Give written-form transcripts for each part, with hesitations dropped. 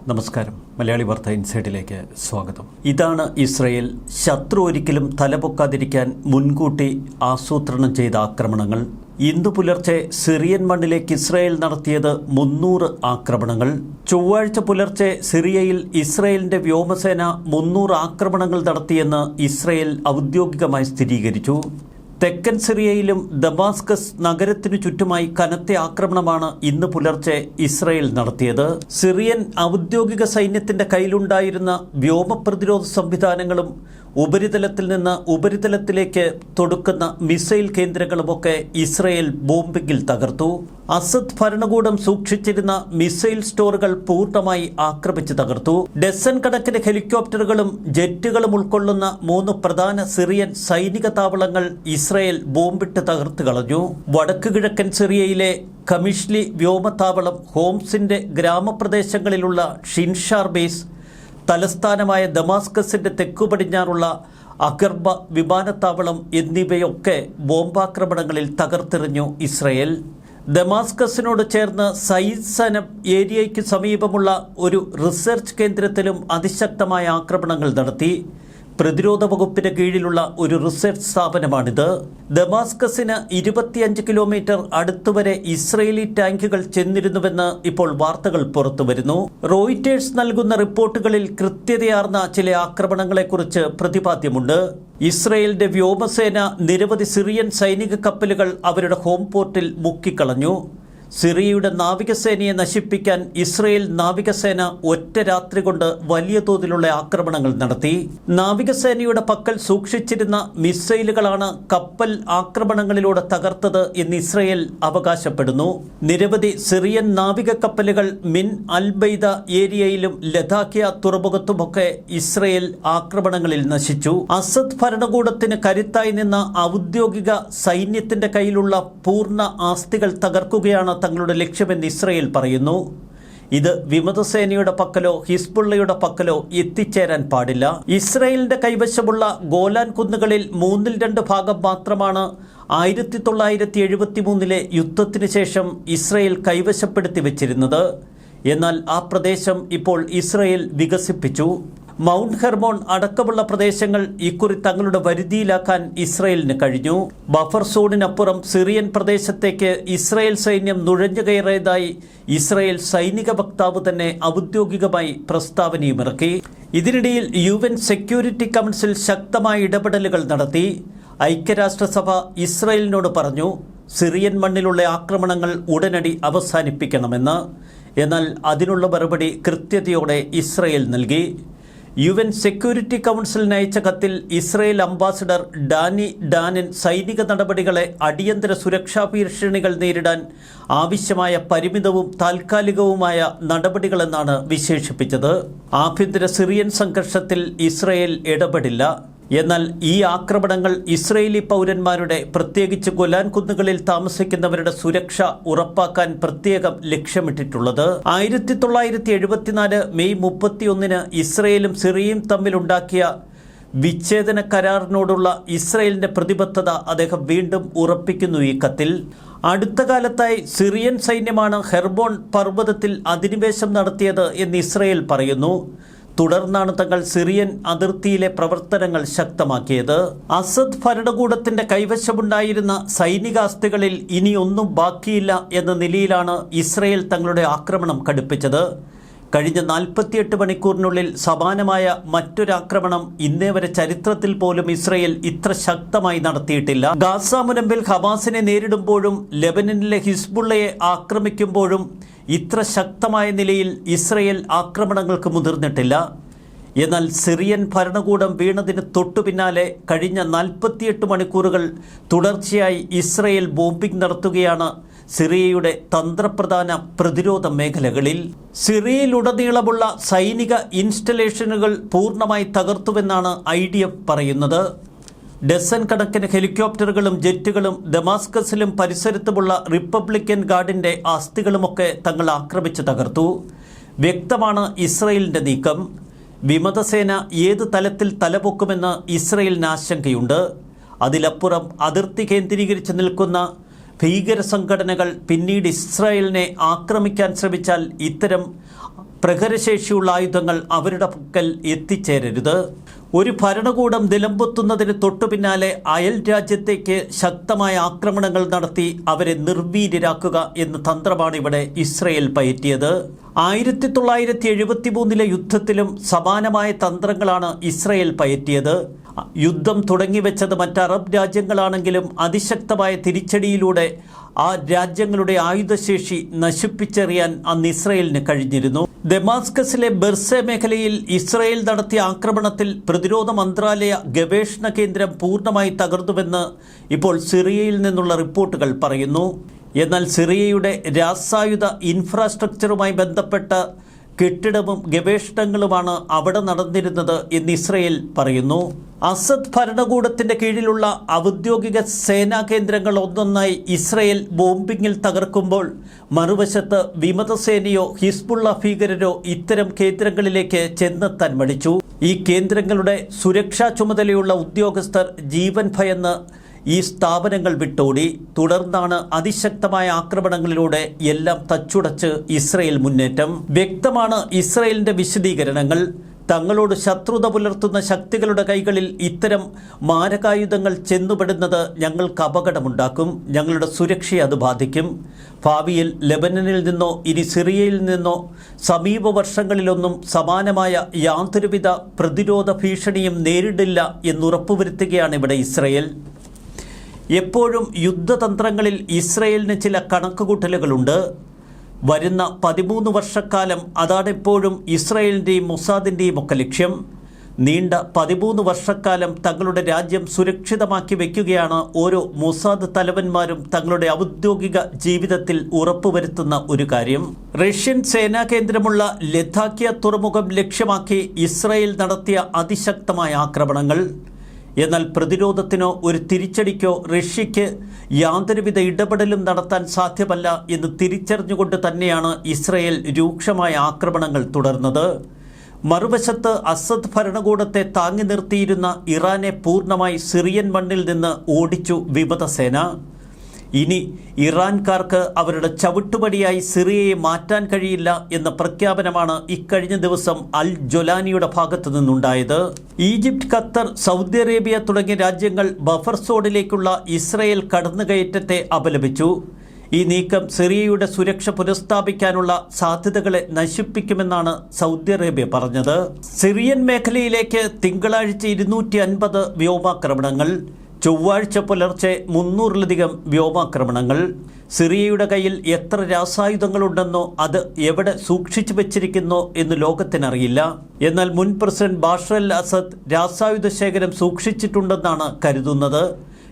നമസ്കാരം. മലയാളി വാർത്ത ഇൻസൈഡിലേക്ക് സ്വാഗതം. ഇതാണ് ഇസ്രയേൽ. ശത്രു ഒരിക്കലും തലപൊക്കാതിരിക്കാൻ മുൻകൂട്ടി ആസൂത്രണം ചെയ്ത ആക്രമണങ്ങൾ. ഇന്നു പുലർച്ചെ സിറിയൻ മണ്ണിലേക്ക് ഇസ്രയേൽ നടത്തിയത് 300 ആക്രമണങ്ങൾ. ചൊവ്വാഴ്ച പുലർച്ചെ സിറിയയിൽ ഇസ്രയേലിന്റെ വ്യോമസേന 300 ആക്രമണങ്ങൾ നടത്തിയെന്ന് ഇസ്രയേൽ ഔദ്യോഗികമായി സ്ഥിരീകരിച്ചു. തെക്കൻ സിറിയയിലും ദമാസ്കസ് നഗരത്തിനു ചുറ്റുമായി കനത്ത ആക്രമണമാണ് ഇന്ന് പുലർച്ചെ ഇസ്രയേൽ നടത്തിയത്. സിറിയൻ ഔദ്യോഗിക സൈന്യത്തിന്റെ കയ്യിലുണ്ടായിരുന്ന വ്യോമ പ്രതിരോധ സംവിധാനങ്ങളും ഉപരിതലത്തിൽ നിന്ന് ഉപരിതലത്തിലേക്ക് തൊടുക്കുന്ന മിസൈൽ കേന്ദ്രങ്ങളുമൊക്കെ ഇസ്രയേൽ ബോംബിങ്ങിൽ തകർത്തു. അസദ് ഭരണകൂടം സൂക്ഷിച്ചിരുന്ന മിസൈൽ സ്റ്റോറുകൾ പൂർണ്ണമായി ആക്രമിച്ച് തകർത്തു. ഡസൻ കണക്കിന് ഹെലികോപ്റ്ററുകളും ജെറ്റുകളും ഉൾക്കൊള്ളുന്ന 3 പ്രധാന സിറിയൻ സൈനിക താവളങ്ങൾ ഇസ്രയേൽ ബോംബിട്ട് തകർത്ത് കളഞ്ഞു. വടക്ക് കിഴക്കൻ സിറിയയിലെ കമിഷ്ലി വ്യോമത്താവളം, ഹോംസിന്റെ ഗ്രാമപ്രദേശങ്ങളിലുള്ള ഷിൻഷാർ ബേസ്, തലസ്ഥാനമായ ദമാസ്കസിന്റെ തെക്കു പടിഞ്ഞാറുള്ള അഗർബ വിമാനത്താവളം എന്നിവയൊക്കെ ബോംബാക്രമണങ്ങളിൽ തകർത്തെറിഞ്ഞു ഇസ്രയേൽ. ദമാസ്കസിനോട് ചേർന്ന് സൈസനം ഏരിയയ്ക്ക് സമീപമുള്ള ഒരു റിസർച്ച് കേന്ദ്രത്തിലും അതിശക്തമായ ആക്രമണങ്ങൾ നടത്തി. പ്രതിരോധ വകുപ്പിന് കീഴിലുള്ള ഒരു റിസർച്ച് സ്ഥാപനമാണിത്. ദമാസ്കസിന് 25 കിലോമീറ്റർ അടുത്തുവരെ ഇസ്രയേലി ടാങ്കുകൾ ചെന്നിരുന്നുവെന്ന് ഇപ്പോൾ വാർത്തകൾ പുറത്തുവരുന്നു. റോയിറ്റേഴ്സ് നൽകുന്ന റിപ്പോർട്ടുകളിൽ കൃത്യതയാർന്ന ചില ആക്രമണങ്ങളെക്കുറിച്ച് പ്രതിപാദ്യമുണ്ട്. ഇസ്രയേലിന്റെ വ്യോമസേന നിരവധി സിറിയൻ സൈനിക കപ്പലുകൾ അവരുടെ ഹോം പോർട്ടിൽ മുക്കിക്കളഞ്ഞു. സിറിയയുടെ നാവികസേനയെ നശിപ്പിക്കാൻ ഇസ്രയേൽ നാവികസേന ഒറ്റ രാത്രി കൊണ്ട് വലിയ തോതിലുള്ള ആക്രമണങ്ങൾ നടത്തി. നാവികസേനയുടെ പക്കൽ സൂക്ഷിച്ചിരുന്ന മിസൈലുകളാണ് കപ്പൽ ആക്രമണങ്ങളിലൂടെ തകർത്തത് എന്ന് ഇസ്രയേൽ അവകാശപ്പെടുന്നു. നിരവധി സിറിയൻ നാവിക കപ്പലുകൾ മിൻ അൽബൈദ ഏരിയയിലും ലദാഖിയ തുറമുഖത്തുമൊക്കെ ഇസ്രയേൽ ആക്രമണങ്ങളിൽ നശിച്ചു. അസദ് ഭരണകൂടത്തിന് കരുത്തായി നിന്ന ഔദ്യോഗിക സൈന്യത്തിന്റെ കയ്യിലുള്ള പൂർണ്ണ ആസ്തികൾ തകർക്കുകയാണ് തങ്ങളുടെ ലക്ഷ്യമെന്ന് ഇസ്രയേൽ പറയുന്നു. ഇത് വിമതസേനയുടെ പക്കലോ ഹിസ്ബുള്ളയുടെ പക്കലോ എത്തിച്ചേരാൻ പാടില്ല. ഇസ്രയേലിന്റെ കൈവശമുള്ള ഗോലാൻ കുന്നുകളിൽ 2/3 ഭാഗം മാത്രമാണ് 1973 യുദ്ധത്തിന് ശേഷം ഇസ്രയേൽ കൈവശപ്പെടുത്തി വെച്ചിരുന്നത്. എന്നാൽ ആ പ്രദേശം ഇപ്പോൾ ഇസ്രയേൽ വികസിപ്പിച്ചു. മൗണ്ട് ഹെർമോൺ അടക്കമുള്ള പ്രദേശങ്ങൾ ഇക്കുറി തങ്ങളുടെ വരുതിയിലാക്കാൻ ഇസ്രയേലിന് കഴിഞ്ഞു. ബഫർ സോണിനപ്പുറം സിറിയൻ പ്രദേശത്തേക്ക് ഇസ്രയേൽ സൈന്യം നുഴഞ്ഞു കയറിയതായി ഇസ്രയേൽ സൈനിക വക്താവ് തന്നെ ഔദ്യോഗികമായി പ്രസ്താവനയുമിറക്കി. ഇതിനിടയിൽ UN സെക്യൂരിറ്റി കൗൺസിൽ ശക്തമായ ഇടപെടലുകൾ നടത്തി. ഐക്യരാഷ്ട്രസഭ ഇസ്രയേലിനോട് പറഞ്ഞു സിറിയൻ മണ്ണിലുള്ള ആക്രമണങ്ങൾ ഉടനടി അവസാനിപ്പിക്കണമെന്ന്. എന്നാൽ അതിനുള്ള മറുപടി കൃത്യതയോടെ ഇസ്രയേൽ നൽകി. UN സെക്യൂരിറ്റി കൗൺസിലിന് അയച്ച കത്തിൽ ഇസ്രയേൽ അംബാസഡർ ഡാനി ഡാനൻ സൈനിക നടപടികളെ അടിയന്തര സുരക്ഷാ ഭീഷണികൾ നേരിടാൻ ആവശ്യമായ പരിമിതവും താൽക്കാലികവുമായ നടപടികളെന്നാണ് വിശേഷിപ്പിച്ചത്. ആഭ്യന്തര സിറിയൻ സംഘർഷത്തിൽ ഇസ്രയേൽ ഇടപെടില്ല. എന്നാൽ ഈ ആക്രമണങ്ങൾ ഇസ്രയേലി പൗരന്മാരുടെ, പ്രത്യേകിച്ച് ഗോലാൻ കുന്നുകളിൽ താമസിക്കുന്നവരുടെ സുരക്ഷ ഉറപ്പാക്കാൻ പ്രത്യേകം ലക്ഷ്യമിട്ടിട്ടുള്ളത്. 1974 മെയ് 31 ഇസ്രയേലും സിറിയയും തമ്മിലുണ്ടാക്കിയ വിച്ഛേദന കരാറിനോടുള്ള ഇസ്രയേലിന്റെ പ്രതിബദ്ധത അദ്ദേഹം വീണ്ടും ഉറപ്പിക്കുന്നു ഈ കത്തിൽ. അടുത്ത കാലത്തായി സിറിയൻ സൈന്യമാണ് ഹെർമോൺ പർവ്വതത്തിൽ അധിനിവേശം നടത്തിയത് എന്ന് ഇസ്രയേൽ പറയുന്നു. തുടർന്നാണ് തങ്ങൾ സിറിയൻ അതിർത്തിയിലെ പ്രവർത്തനങ്ങൾ ശക്തമാക്കിയത്. അസദ് ഭരണകൂടത്തിന്റെ കൈവശമുണ്ടായിരുന്ന സൈനികാസ്തികളിൽ ഇനിയൊന്നും ബാക്കിയില്ല എന്ന നിലയിലാണ് ഇസ്രയേൽ തങ്ങളുടെ ആക്രമണം കടുപ്പിച്ചത്. കഴിഞ്ഞ 48 മണിക്കൂറിനുള്ളിൽ സമാനമായ മറ്റൊരാക്രമണം ഇന്നേ വരെ ചരിത്രത്തിൽ പോലും ഇസ്രയേൽ ഇത്ര ശക്തമായി നടത്തിയിട്ടില്ല. ഗാസ മുനമ്പിൽ ഹമാസിനെ നേരിടുമ്പോഴും ലെബനനിലെ ഹിസ്ബുള്ളയെ ആക്രമിക്കുമ്പോഴും ഇത്ര ശക്തമായ നിലയിൽ ഇസ്രയേൽ ആക്രമണങ്ങൾക്ക് മുതിർന്നിട്ടില്ല. എന്നാൽ സിറിയൻ ഭരണകൂടം വീണതിന് തൊട്ടു പിന്നാലെ കഴിഞ്ഞ 48 മണിക്കൂറുകൾ തുടർച്ചയായി ഇസ്രയേൽ ബോംബിംഗ് നടത്തുകയാണ് സിറിയയുടെ തന്ത്രപ്രധാന പ്രതിരോധ മേഖലകളിൽ. സിറിയയിലുടനീളമുള്ള സൈനിക ഇൻസ്റ്റലേഷനുകൾ പൂർണ്ണമായി തകർത്തുവെന്നാണ് IDF പറയുന്നത്. ഡസൻ കണക്കിന് ഹെലികോപ്റ്ററുകളും ജെറ്റുകളും ദമാസ്കസിലും പരിസരത്തുമുള്ള റിപ്പബ്ലിക്കൻ ഗാർഡിന്റെ ആസ്തികളുമൊക്കെ തങ്ങൾ ആക്രമിച്ച് തകർത്തു. വ്യക്തമാണ് ഇസ്രയേലിന്റെ നീക്കം. വിമതസേന ഏത് തലത്തിൽ തലപൊക്കുമെന്ന് ഇസ്രയേലിന് ആശങ്കയുണ്ട്. അതിലപ്പുറം അതിർത്തി കേന്ദ്രീകരിച്ച് നിൽക്കുന്ന ഭീകര സംഘടനകൾ പിന്നീട് ഇസ്രായേലിനെ ആക്രമിക്കാൻ ശ്രമിച്ചാൽ ഇത്തരം പ്രഹരശേഷിയുള്ള ആയുധങ്ങൾ അവരുടെ പക്കൽ എത്തിച്ചേരരുത്. ഒരു ഭരണകൂടം നിലംപൊത്തുന്നതിന് തൊട്ടു പിന്നാലെ അയൽ രാജ്യത്തേക്ക് ശക്തമായ ആക്രമണങ്ങൾ നടത്തി അവരെ നിർവീര്യരാക്കുക എന്ന തന്ത്രമാണ് ഇവിടെ ഇസ്രയേൽ പയറ്റിയത്. 1973 യുദ്ധത്തിലും സമാനമായ തന്ത്രങ്ങളാണ് ഇസ്രയേൽ പയറ്റിയത്. യുദ്ധം തുടങ്ങിവെച്ചത് മറ്റ് അറബ് രാജ്യങ്ങളാണെങ്കിലും അതിശക്തമായ തിരിച്ചടിയിലൂടെ ആ രാജ്യങ്ങളുടെ ആയുധശേഷി നശിപ്പിച്ചെറിയാൻ അന്ന് ഇസ്രയേലിന് കഴിഞ്ഞിരുന്നു. ദമാസ്കസിലെ ബെർസെ മേഖലയിൽ ഇസ്രയേൽ നടത്തിയ ആക്രമണത്തിൽ പ്രതിരോധ മന്ത്രാലയ ഗവേഷണ കേന്ദ്രം പൂർണ്ണമായി തകർന്നുവെന്ന് ഇപ്പോൾ സിറിയയിൽ നിന്നുള്ള റിപ്പോർട്ടുകൾ പറയുന്നു. എന്നാൽ സിറിയയുടെ രാസായുധ ഇൻഫ്രാസ്ട്രക്ചറുമായി ബന്ധപ്പെട്ട കെട്ടിടവും ഗവേഷണങ്ങളുമാണ് അവിടെ നടന്നിരുന്നത് എന്ന് ഇസ്രയേൽ പറയുന്നു. അസദ് ഭരണകൂടത്തിന്റെ കീഴിലുള്ള ഔദ്യോഗിക സേനാ കേന്ദ്രങ്ങൾ ഒന്നൊന്നായി ഇസ്രയേൽ ബോംബിങ്ങിൽ തകർക്കുമ്പോൾ മറുവശത്ത് വിമതസേനയോ ഹിസ്ബുള്ള ഭീകരരോ ഇത്തരം കേന്ദ്രങ്ങളിലേക്ക് ചെന്നെത്താൻ മടിച്ചു. ഈ കേന്ദ്രങ്ങളുടെ സുരക്ഷാ ചുമതലയുള്ള ഉദ്യോഗസ്ഥർ ജീവൻ ഭയന്ന് ഈ സ്ഥാപനങ്ങൾ വിട്ടോടി. തുടർന്നാണ് അതിശക്തമായ ആക്രമണങ്ങളിലൂടെ എല്ലാം തച്ചുടച്ച് ഇസ്രയേൽ മുന്നേറ്റം. വ്യക്തമാണ് ഇസ്രയേലിന്റെ വിശദീകരണങ്ങൾ. തങ്ങളോട് ശത്രുത പുലർത്തുന്ന ശക്തികളുടെ കൈകളിൽ ഇത്തരം മാരകായുധങ്ങൾ ചെന്നുപെടുന്നത് ഞങ്ങൾക്ക് അപകടമുണ്ടാക്കും, ഞങ്ങളുടെ സുരക്ഷയെ അത് ബാധിക്കും. ഭാവിയിൽ ലെബനനിൽ നിന്നോ ഇനി സിറിയയിൽ നിന്നോ സമീപ വർഷങ്ങളിലൊന്നും സമാനമായ യാതൊരുവിധ പ്രതിരോധ ഭീഷണിയും നേരിടില്ല എന്നുറപ്പുവരുത്തുകയാണ് ഇവിടെ ഇസ്രയേൽ. എപ്പോഴും യുദ്ധതന്ത്രങ്ങളിൽ ഇസ്രയേലിന് ചില കണക്കുകൂട്ടലുകളുണ്ട്. വരുന്ന 13 വർഷക്കാലം അതാണെപ്പോഴും ഇസ്രയേലിൻ്റെയും മൊസാദിൻ്റെയും ഒക്കെ ലക്ഷ്യം. നീണ്ട 13 വർഷക്കാലം തങ്ങളുടെ രാജ്യം സുരക്ഷിതമാക്കി വയ്ക്കുകയാണ് ഓരോ മൊസാദ് തലവന്മാരും തങ്ങളുടെ ഔദ്യോഗിക ജീവിതത്തിൽ ഉറപ്പുവരുത്തുന്ന ഒരു കാര്യം. റഷ്യൻ സേനാ കേന്ദ്രമുള്ള ലതാക്കിയ തുറമുഖം ലക്ഷ്യമാക്കി ഇസ്രയേൽ നടത്തിയ അതിശക്തമായ ആക്രമണങ്ങൾ. എന്നാൽ പ്രതിരോധത്തിനോ ഒരു തിരിച്ചടിക്കോ റഷ്യയ്ക്ക് യാതൊരുവിധ ഇടപെടലും നടത്താൻ സാധ്യമല്ല എന്ന് തിരിച്ചറിഞ്ഞുകൊണ്ട് തന്നെയാണ് ഇസ്രയേൽ രൂക്ഷമായ ആക്രമണങ്ങൾ തുടർന്നത്. മറുവശത്ത് അസദ് ഭരണകൂടത്തെ താങ്ങി നിർത്തിയിരുന്ന ഇറാനെ പൂർണ്ണമായി സിറിയൻ മണ്ണിൽ നിന്ന് ഓടിച്ചു വിമതസേന. ഇനി ഇറാൻകാർക്ക് അവരുടെ ചവിട്ടുപടിയായി സിറിയയെ മാറ്റാൻ കഴിയില്ല എന്ന പ്രഖ്യാപനമാണ് ഇക്കഴിഞ്ഞ ദിവസം അൽ ജൊലാനിയുടെ ഭാഗത്തു നിന്നുണ്ടായത്. ഈജിപ്ത്, ഖത്തർ, സൗദി അറേബ്യ തുടങ്ങിയ രാജ്യങ്ങൾ ബഫർ സോണിലേക്കുള്ള ഇസ്രയേൽ കടന്നുകയറ്റത്തെ അപലപിച്ചു. ഈ നീക്കം സിറിയയുടെ സുരക്ഷ പുനഃസ്ഥാപിക്കാനുള്ള സാധ്യതകളെ നശിപ്പിക്കുമെന്നാണ് സൗദി അറേബ്യ പറഞ്ഞത്. സിറിയൻ മേഖലയിലേക്ക് തിങ്കളാഴ്ച 250 വ്യോമാക്രമണങ്ങൾ, ചൊവ്വാഴ്ച പുലർച്ചെ 300-ലധികം വ്യോമാക്രമണങ്ങൾ. സിറിയയുടെ കയ്യിൽ എത്ര രാസായുധങ്ങളുണ്ടെന്നോ അത് എവിടെ സൂക്ഷിച്ചു വച്ചിരിക്കുന്നോ എന്ന് ലോകത്തിനറിയില്ല. എന്നാൽ മുൻ പ്രസിഡന്റ് ബാഷർ അൽ അസദ് രാസായുധ ശേഖരം സൂക്ഷിച്ചിട്ടുണ്ടെന്നാണ് കരുതുന്നത്.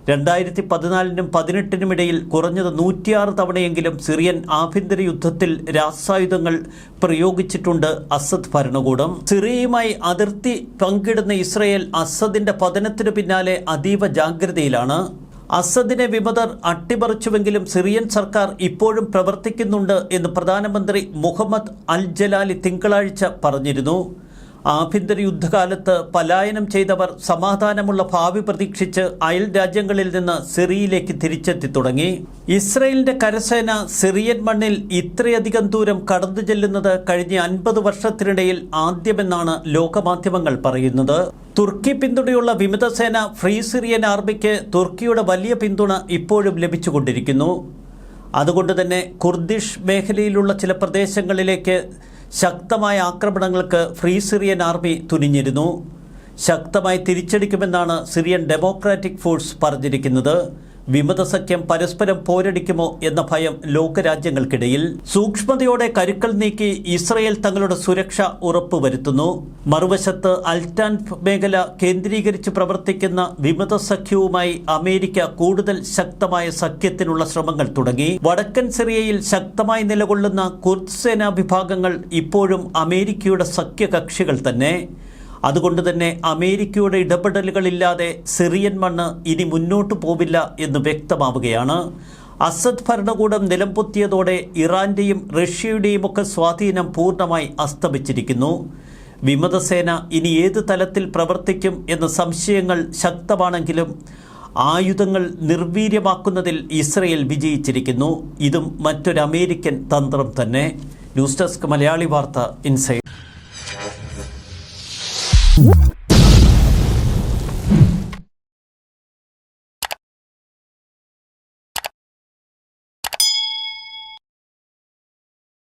2014-നും 2018-നും ഇടയിൽ കുറഞ്ഞത് 106 തവണയെങ്കിലും സിറിയൻ ആഭ്യന്തര യുദ്ധത്തിൽ രാസായുധങ്ങൾ പ്രയോഗിച്ചിട്ടുണ്ട് അസദ് ഭരണകൂടം. സിറിയയുമായി അതിർത്തി പങ്കിടുന്ന ഇസ്രയേൽ അസദിന്റെ പതനത്തിനു പിന്നാലെ അതീവ ജാഗ്രതയിലാണ്. അസദിനെ വിമതർ അട്ടിമറിച്ചുവെങ്കിലും സിറിയൻ സർക്കാർ ഇപ്പോഴും പ്രവർത്തിക്കുന്നുണ്ട് എന്ന് പ്രധാനമന്ത്രി മുഹമ്മദ് അൽ ജലാലി തിങ്കളാഴ്ച പറഞ്ഞിരുന്നു. ആഭ്യന്തര യുദ്ധകാലത്ത് പലായനം ചെയ്തവർ സമാധാനമുള്ള ഭാവി പ്രതീക്ഷിച്ച് അയൽ രാജ്യങ്ങളിൽ നിന്ന് സിറിയയിലേക്ക് തിരിച്ചെത്തി തുടങ്ങി. ഇസ്രയേലിന്റെ കരസേന സിറിയൻ മണ്ണിൽ ഇത്രയധികം ദൂരം കടന്നു ചെല്ലുന്നത് കഴിഞ്ഞ 50 വർഷത്തിനിടയിൽ ആദ്യമെന്നാണ് ലോകമാധ്യമങ്ങൾ പറയുന്നത്. തുർക്കി പിന്തുണയുള്ള വിമതസേന ഫ്രീ സിറിയൻ ആർമിക്ക് തുർക്കിയുടെ വലിയ പിന്തുണ ഇപ്പോഴും ലഭിച്ചുകൊണ്ടിരിക്കുന്നു. അതുകൊണ്ട് തന്നെ കുർദിഷ് മേഖലയിലുള്ള ചില പ്രദേശങ്ങളിലേക്ക് ശക്തമായ ആക്രമണങ്ങൾക്ക് ഫ്രീ സിറിയൻ ആർമി തുനിഞ്ഞിരുന്നു. ശക്തമായി തിരിച്ചടിക്കുമെന്നാണ് സിറിയൻ ഡെമോക്രാറ്റിക് ഫോഴ്സ് പറഞ്ഞിരിക്കുന്നത്. വിമതസഖ്യം പരസ്പരം പോരടിക്കുമോ എന്ന ഭയം ലോകരാജ്യങ്ങൾക്കിടയിൽ. സൂക്ഷ്മതയോടെ കരുക്കൾ നീക്കി ഇസ്രയേൽ തങ്ങളുടെ സുരക്ഷ ഉറപ്പുവരുത്തുന്നു. മറുവശത്ത് അൽറ്റാൻഫ് മേഖല കേന്ദ്രീകരിച്ച് പ്രവർത്തിക്കുന്ന വിമതസഖ്യവുമായി അമേരിക്ക കൂടുതൽ ശക്തമായ സഖ്യത്തിനുള്ള ശ്രമങ്ങൾ തുടങ്ങി. വടക്കൻ സിറിയയിൽ ശക്തമായി നിലകൊള്ളുന്ന കുർദ് സേനാ വിഭാഗങ്ങൾ ഇപ്പോഴും അമേരിക്കയുടെ സഖ്യകക്ഷികൾ തന്നെ. അതുകൊണ്ട് തന്നെ അമേരിക്കയുടെ ഇടപെടലുകളില്ലാതെ സിറിയൻ മണ്ണ് ഇനി മുന്നോട്ടു പോവില്ല എന്ന് വ്യക്തമാവുകയാണ്. അസദ് ഭരണകൂടം നിലംപൊത്തിയതോടെ ഇറാന്റെയും റഷ്യയുടെയും ഒക്കെ സ്വാധീനം പൂർണ്ണമായി അസ്തമിച്ചിരിക്കുന്നു. വിമതസേന ഇനി ഏത് തലത്തിൽ പ്രവർത്തിക്കും എന്ന സംശയങ്ങൾ ശക്തമാണെങ്കിലും ആയുധങ്ങൾ നിർവീര്യമാക്കുന്നതിൽ ഇസ്രയേൽ വിജയിച്ചിരിക്കുന്നു. ഇതും മറ്റൊരു അമേരിക്കൻ തന്ത്രം തന്നെ. ന്യൂസ് ഡെസ്ക് മലയാളി വാർത്ത ഇൻസൈഡ്.